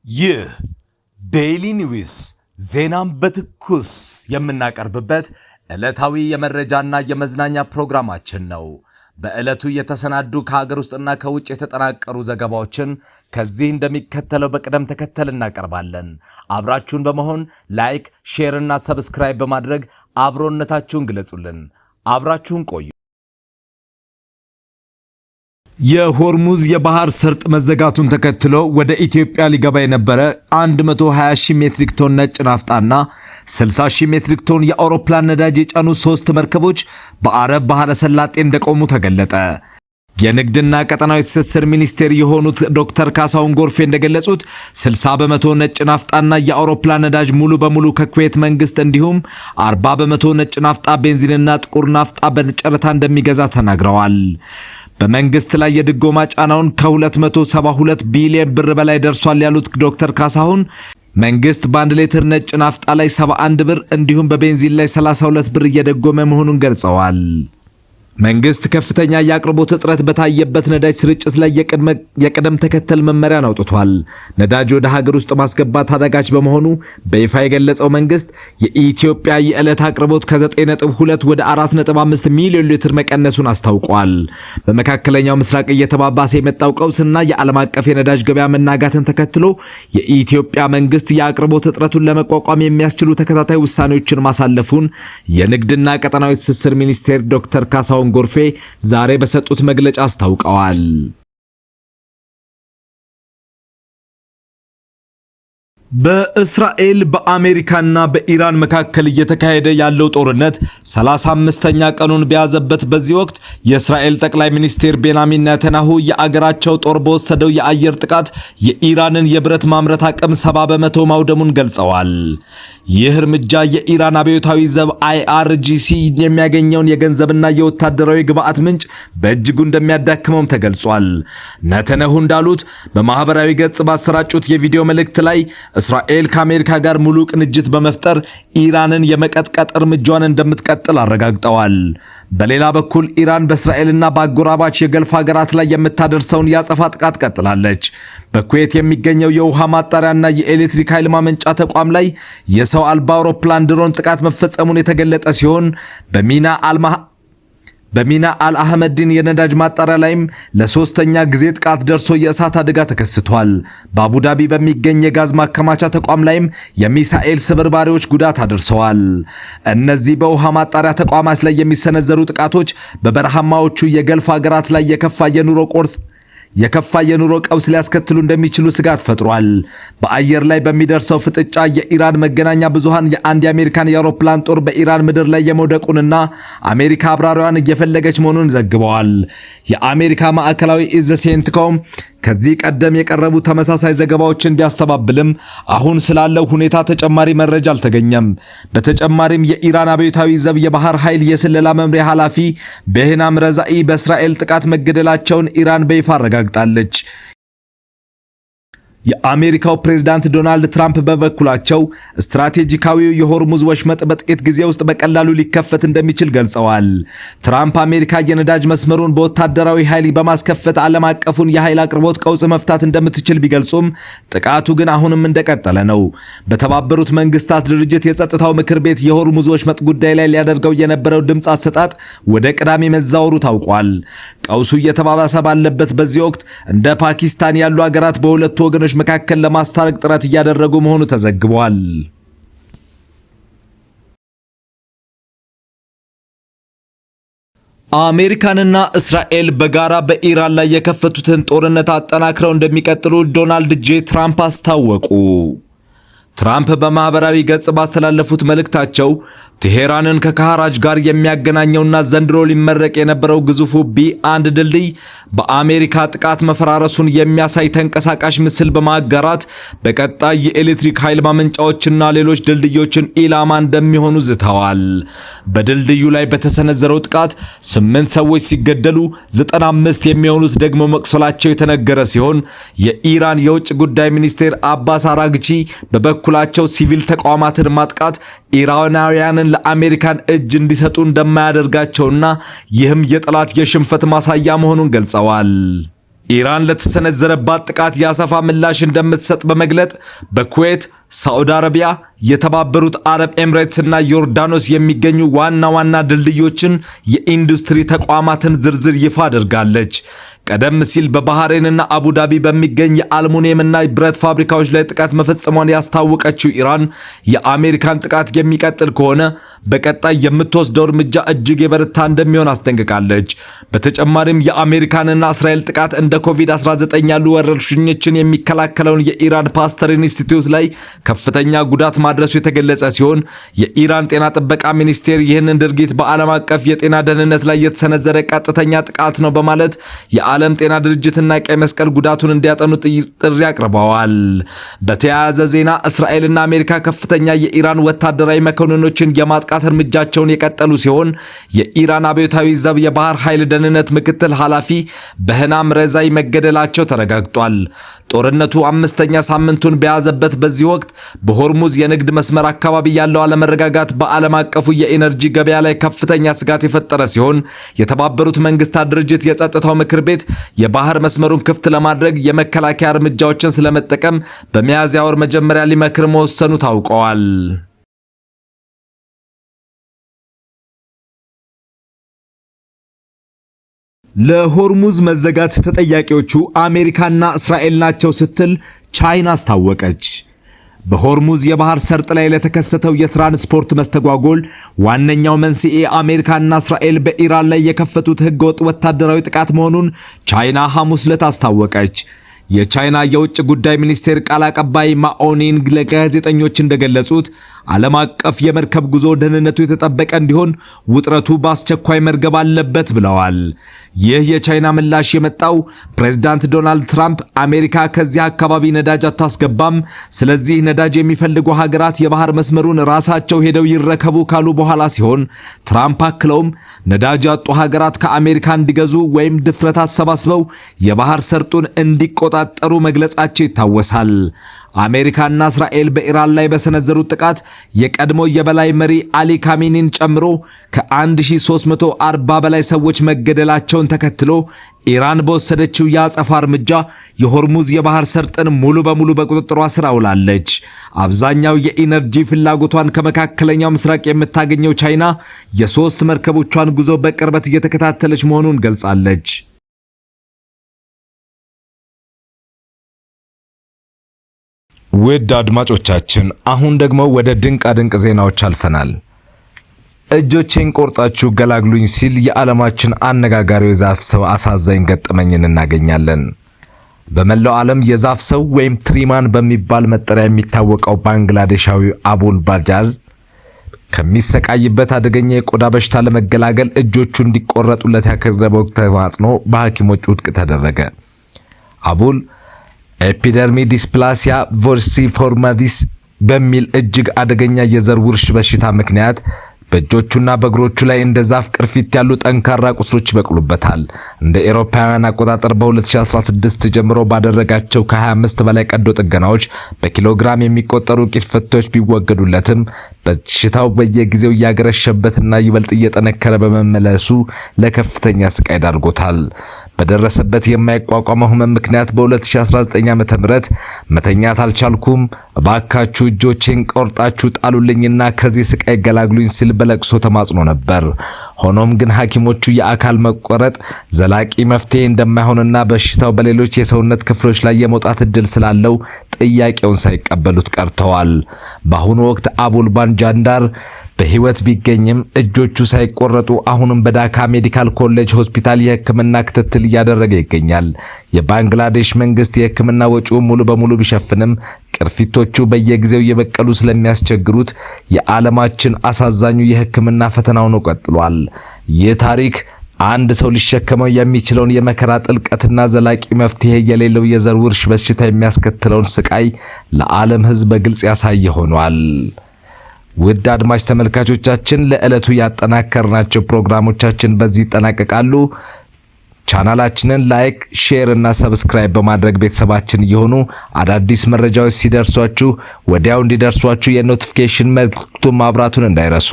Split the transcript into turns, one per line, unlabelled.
ይህ ዴይሊ ኒውስ ዜናን በትኩስ የምናቀርብበት ዕለታዊ የመረጃና የመዝናኛ ፕሮግራማችን ነው። በዕለቱ የተሰናዱ ከሀገር ውስጥና ከውጭ የተጠናቀሩ ዘገባዎችን ከዚህ እንደሚከተለው በቅደም ተከተል እናቀርባለን። አብራችሁን በመሆን ላይክ፣ ሼር እና ሰብስክራይብ በማድረግ አብሮነታችሁን ግለጹልን። አብራችሁን ቆዩ። የሆርሙዝ የባህር ሰርጥ መዘጋቱን ተከትሎ ወደ ኢትዮጵያ ሊገባ የነበረ 120,000 ሜትሪክ ቶን ነጭ ናፍጣና 60,000 ሜትሪክ ቶን የአውሮፕላን ነዳጅ የጫኑ 3 መርከቦች በአረብ ባህረ ሰላጤ እንደቆሙ ተገለጠ። የንግድና ቀጠናዊ ትስስር ሚኒስቴር የሆኑት ዶክተር ካሳሁን ጎርፌ እንደገለጹት 60 በመቶ ነጭ ናፍጣና የአውሮፕላን ነዳጅ ሙሉ በሙሉ ከኩዌት መንግስት እንዲሁም 40 በመቶ ነጭ ናፍጣ፣ ቤንዚንና ጥቁር ናፍጣ በጨረታ እንደሚገዛ ተናግረዋል። በመንግስት ላይ የድጎማ ጫናውን ከ272 ቢሊዮን ብር በላይ ደርሷል ያሉት ዶክተር ካሳሁን መንግስት በ1 ሊትር ነጭ ናፍጣ ላይ 71 ብር እንዲሁም በቤንዚን ላይ 32 ብር እየደጎመ መሆኑን ገልጸዋል። መንግስት ከፍተኛ የአቅርቦት እጥረት በታየበት ነዳጅ ስርጭት ላይ የቅደም ተከተል መመሪያን አውጥቷል። ነዳጅ ወደ ሀገር ውስጥ ማስገባት አዳጋች በመሆኑ በይፋ የገለጸው መንግስት የኢትዮጵያ የዕለት አቅርቦት ከ9.2 ወደ 4.5 ሚሊዮን ሊትር መቀነሱን አስታውቋል። በመካከለኛው ምስራቅ እየተባባሰ የመጣው ቀውስና የዓለም አቀፍ የነዳጅ ገበያ መናጋትን ተከትሎ የኢትዮጵያ መንግስት የአቅርቦት እጥረቱን ለመቋቋም የሚያስችሉ ተከታታይ ውሳኔዎችን ማሳለፉን የንግድና ቀጠናዊ ትስስር ሚኒስቴር ዶክተር ካሳሁን ጎርፌ ዛሬ በሰጡት መግለጫ አስታውቀዋል። በእስራኤል በአሜሪካና በኢራን መካከል እየተካሄደ ያለው ጦርነት 35ኛ ቀኑን በያዘበት በዚህ ወቅት የእስራኤል ጠቅላይ ሚኒስትር ቤንያሚን ኔታንያሁ የአገራቸው ጦር በወሰደው የአየር ጥቃት የኢራንን የብረት ማምረት አቅም 70 በመቶ ማውደሙን ገልጸዋል። ይህ እርምጃ የኢራን አብዮታዊ ዘብ IRGC የሚያገኘውን የገንዘብና የወታደራዊ ግብአት ምንጭ በእጅጉ እንደሚያዳክመውም ተገልጿል። ኔታንያሁ እንዳሉት በማህበራዊ ገጽ ባሰራጩት የቪዲዮ መልእክት ላይ እስራኤል ከአሜሪካ ጋር ሙሉ ቅንጅት በመፍጠር ኢራንን የመቀጥቀጥ እርምጃዋን እንደምትቀጥል አረጋግጠዋል። በሌላ በኩል ኢራን በእስራኤልና በአጎራባች የገልፍ ሀገራት ላይ የምታደርሰውን የአጸፋ ጥቃት ቀጥላለች። በኩዌት የሚገኘው የውሃ ማጣሪያና የኤሌክትሪክ ኃይል ማመንጫ ተቋም ላይ የሰው አልባ አውሮፕላን ድሮን ጥቃት መፈጸሙን የተገለጠ ሲሆን በሚና አልአህመዲን የነዳጅ ማጣሪያ ላይም ለሶስተኛ ጊዜ ጥቃት ደርሶ የእሳት አደጋ ተከስቷል። በአቡዳቢ በሚገኝ የጋዝ ማከማቻ ተቋም ላይም የሚሳኤል ስብርባሪዎች ጉዳት አድርሰዋል። እነዚህ በውሃ ማጣሪያ ተቋማት ላይ የሚሰነዘሩ ጥቃቶች በበረሃማዎቹ የገልፍ ሀገራት ላይ የከፋ የኑሮ ቀውስ ሊያስከትሉ እንደሚችሉ ስጋት ፈጥሯል። በአየር ላይ በሚደርሰው ፍጥጫ የኢራን መገናኛ ብዙሃን የአሜሪካን የአውሮፕላን ጦር በኢራን ምድር ላይ የመውደቁንና አሜሪካ አብራሪዋን እየፈለገች መሆኑን ዘግበዋል። የአሜሪካ ማዕከላዊ እዝ ሴንትኮም ከዚህ ቀደም የቀረቡ ተመሳሳይ ዘገባዎችን ቢያስተባብልም አሁን ስላለው ሁኔታ ተጨማሪ መረጃ አልተገኘም። በተጨማሪም የኢራን አብዮታዊ ዘብ የባህር ኃይል የስለላ መምሪያ ኃላፊ ቤህናም ረዛኢ በእስራኤል ጥቃት መገደላቸውን ኢራን በይፋ አረጋግጣለች። የአሜሪካው ፕሬዝዳንት ዶናልድ ትራምፕ በበኩላቸው ስትራቴጂካዊው የሆርሙዝ ወሽመጥ በጥቂት ጊዜ ውስጥ በቀላሉ ሊከፈት እንደሚችል ገልጸዋል። ትራምፕ አሜሪካ የነዳጅ መስመሩን በወታደራዊ ኃይል በማስከፈት ዓለም አቀፉን የኃይል አቅርቦት ቀውስ መፍታት እንደምትችል ቢገልጹም ጥቃቱ ግን አሁንም እንደቀጠለ ነው። በተባበሩት መንግስታት ድርጅት የጸጥታው ምክር ቤት የሆርሙዝ ወሽመጥ ጉዳይ ላይ ሊያደርገው የነበረው ድምፅ አሰጣጥ ወደ ቅዳሜ መዛወሩ ታውቋል። ቀውሱ እየተባባሰ ባለበት በዚህ ወቅት እንደ ፓኪስታን ያሉ ሀገራት በሁለቱ ወገኖች መካከል ለማስታረቅ ጥረት እያደረጉ መሆኑ ተዘግቧል። አሜሪካንና እስራኤል በጋራ በኢራን ላይ የከፈቱትን ጦርነት አጠናክረው እንደሚቀጥሉ ዶናልድ ጄ ትራምፕ አስታወቁ። ትራምፕ በማህበራዊ ገጽ ባስተላለፉት መልእክታቸው ቴሄራንን ከካራጅ ጋር የሚያገናኘውና ዘንድሮ ሊመረቅ የነበረው ግዙፉ B1 ድልድይ በአሜሪካ ጥቃት መፈራረሱን የሚያሳይ ተንቀሳቃሽ ምስል በማጋራት በቀጣይ የኤሌክትሪክ ኃይል ማመንጫዎችና ሌሎች ድልድዮችን ኢላማ እንደሚሆኑ ዝተዋል። በድልድዩ ላይ በተሰነዘረው ጥቃት 8 ሰዎች ሲገደሉ 95 የሚሆኑት ደግሞ መቁሰላቸው የተነገረ ሲሆን የኢራን የውጭ ጉዳይ ሚኒስቴር አባስ አራግቺ በበኩላቸው ሲቪል ተቋማትን ማጥቃት ኢራናውያንን ለአሜሪካን እጅ እንዲሰጡ እንደማያደርጋቸውና ይህም የጠላት የሽንፈት ማሳያ መሆኑን ገልጸዋል። ኢራን ለተሰነዘረባት ጥቃት ያሰፋ ምላሽ እንደምትሰጥ በመግለጥ በኩዌት፣ ሳዑዲ አረቢያ፣ የተባበሩት አረብ ኤምሬትስ እና ዮርዳኖስ የሚገኙ ዋና ድልድዮችን የኢንዱስትሪ ተቋማትን ዝርዝር ይፋ አድርጋለች። ቀደም ሲል በባህሬንና አቡዳቢ በሚገኝ የአልሙኒየምና ብረት ፋብሪካዎች ላይ ጥቃት መፈጸሟን ያስታወቀችው ኢራን የአሜሪካን ጥቃት የሚቀጥል ከሆነ በቀጣይ የምትወስደው እርምጃ እጅግ የበረታ እንደሚሆን አስጠንቅቃለች። በተጨማሪም የአሜሪካንና እስራኤል ጥቃት እንደ ኮቪድ-19 ያሉ ወረርሽኞችን የሚከላከለውን የኢራን ፓስተር ኢንስቲትዩት ላይ ከፍተኛ ጉዳት ማድረሱ የተገለጸ ሲሆን የኢራን ጤና ጥበቃ ሚኒስቴር ይህንን ድርጊት በዓለም አቀፍ የጤና ደህንነት ላይ የተሰነዘረ ቀጥተኛ ጥቃት ነው በማለት የዓለም ጤና ድርጅትና ቀይ መስቀል ጉዳቱን እንዲያጠኑ ጥሪ አቅርበዋል። በተያያዘ ዜና እስራኤልና አሜሪካ ከፍተኛ የኢራን ወታደራዊ መኮንኖችን የማጥቃት እርምጃቸውን የቀጠሉ ሲሆን የኢራን አብዮታዊ ዘብ የባህር ኃይል ደህንነት ምክትል ኃላፊ በህናም ረዛይ መገደላቸው ተረጋግጧል። ጦርነቱ አምስተኛ ሳምንቱን በያዘበት በዚህ ወቅት በሆርሙዝ የንግድ መስመር አካባቢ ያለው አለመረጋጋት በዓለም አቀፉ የኢነርጂ ገበያ ላይ ከፍተኛ ስጋት የፈጠረ ሲሆን የተባበሩት መንግስታት ድርጅት የጸጥታው ምክር ቤት የባህር መስመሩን ክፍት ለማድረግ የመከላከያ እርምጃዎችን ስለመጠቀም በሚያዝያ ወር መጀመሪያ ሊመክር መወሰኑ ታውቋል። ለሆርሙዝ መዘጋት ተጠያቂዎቹ አሜሪካና እስራኤል ናቸው ስትል ቻይና አስታወቀች። በሆርሙዝ የባህር ሰርጥ ላይ ለተከሰተው የትራንስፖርት መስተጓጎል ዋነኛው መንስኤ አሜሪካና እስራኤል በኢራን ላይ የከፈቱት ህገወጥ ወታደራዊ ጥቃት መሆኑን ቻይና ሐሙስ ዕለት አስታወቀች። የቻይና የውጭ ጉዳይ ሚኒስቴር ቃል አቀባይ ማኦኒንግ ለጋዜጠኞች እንደገለጹት ዓለም አቀፍ የመርከብ ጉዞ ደህንነቱ የተጠበቀ እንዲሆን ውጥረቱ በአስቸኳይ መርገብ አለበት ብለዋል። ይህ የቻይና ምላሽ የመጣው ፕሬዝዳንት ዶናልድ ትራምፕ አሜሪካ ከዚህ አካባቢ ነዳጅ አታስገባም፣ ስለዚህ ነዳጅ የሚፈልጉ ሀገራት የባህር መስመሩን ራሳቸው ሄደው ይረከቡ ካሉ በኋላ ሲሆን ትራምፕ አክለውም ነዳጅ ያጡ ሀገራት ከአሜሪካ እንዲገዙ ወይም ድፍረት አሰባስበው የባህር ሰርጡን እንዲቆጣጠሩ መግለጻቸው ይታወሳል። አሜሪካና እስራኤል በኢራን ላይ በሰነዘሩት ጥቃት የቀድሞ የበላይ መሪ አሊ ካሚኒን ጨምሮ ከ1340 በላይ ሰዎች መገደላቸውን ተከትሎ ኢራን በወሰደችው የአጸፋ እርምጃ የሆርሙዝ የባህር ሰርጥን ሙሉ በሙሉ በቁጥጥሯ ስር አውላለች። አብዛኛው የኢነርጂ ፍላጎቷን ከመካከለኛው ምስራቅ የምታገኘው ቻይና የሶስት መርከቦቿን ጉዞ በቅርበት እየተከታተለች መሆኑን ገልጻለች። ውድ አድማጮቻችን አሁን ደግሞ ወደ ድንቅ ዜናዎች አልፈናል። እጆቼን ቆርጣችሁ ገላግሉኝ ሲል የዓለማችን አነጋጋሪው የዛፍ ሰው አሳዛኝ ገጠመኝን እናገኛለን። በመላው ዓለም የዛፍ ሰው ወይም ትሪማን በሚባል መጠሪያ የሚታወቀው ባንግላዴሻዊ አቡል ባጃር ከሚሰቃይበት አደገኛ የቆዳ በሽታ ለመገላገል እጆቹ እንዲቆረጡለት ያቀረበው ተማጽኖ በሐኪሞች ውድቅ ተደረገ። አቡል ኤፒደርሚ ዲስፕላሲያ ቮርሲፎርማዲስ በሚል እጅግ አደገኛ የዘር ውርሽ በሽታ ምክንያት በእጆቹና በእግሮቹ ላይ እንደ ዛፍ ቅርፊት ያሉ ጠንካራ ቁስሎች ይበቅሉበታል። እንደ አውሮፓውያን አቆጣጠር በ2016 ጀምሮ ባደረጋቸው ከ25 በላይ ቀዶ ጥገናዎች በኪሎግራም የሚቆጠሩ ቅርፊቶች ቢወገዱለትም በሽታው በየጊዜው ያገረሸበትና ይበልጥ እየጠነከረ በመመለሱ ለከፍተኛ ስቃይ ዳርጎታል። በደረሰበት የማይቋቋመው ህመም ምክንያት በ2019 ዓ.ም መተኛት አልቻልኩም፣ እባካችሁ እጆቼን ቆርጣችሁ ጣሉልኝና ከዚህ ስቃይ ገላግሉኝ ሲል በለቅሶ ተማጽኖ ነበር። ሆኖም ግን ሐኪሞቹ የአካል መቆረጥ ዘላቂ መፍትሄ እንደማይሆንና በሽታው በሌሎች የሰውነት ክፍሎች ላይ የመውጣት እድል ስላለው ጥያቄውን ሳይቀበሉት ቀርተዋል። በአሁኑ ወቅት አቡል ባንጃንዳር በህይወት ቢገኝም እጆቹ ሳይቆረጡ አሁንም በዳካ ሜዲካል ኮሌጅ ሆስፒታል የህክምና ክትትል እያደረገ ይገኛል። የባንግላዴሽ መንግስት የህክምና ወጪውን ሙሉ በሙሉ ቢሸፍንም ቅርፊቶቹ በየጊዜው እየበቀሉ ስለሚያስቸግሩት የዓለማችን አሳዛኙ የህክምና ፈተና ሆኖ ቀጥሏል። ይህ ታሪክ አንድ ሰው ሊሸከመው የሚችለውን የመከራ ጥልቀትና ዘላቂ መፍትሄ የሌለው የዘር ውርሽ በሽታ የሚያስከትለውን ስቃይ ለዓለም ህዝብ በግልጽ ያሳየ ሆኗል። ውድ አድማጭ ተመልካቾቻችን ለዕለቱ ያጠናከርናቸው ፕሮግራሞቻችን በዚህ ይጠናቀቃሉ። ቻናላችንን ላይክ፣ ሼር እና ሰብስክራይብ በማድረግ ቤተሰባችን ይሁኑ። አዳዲስ መረጃዎች ሲደርሷችሁ ወዲያው እንዲደርሷችሁ የኖቲፊኬሽን መልእክቱን ማብራቱን እንዳይረሱ።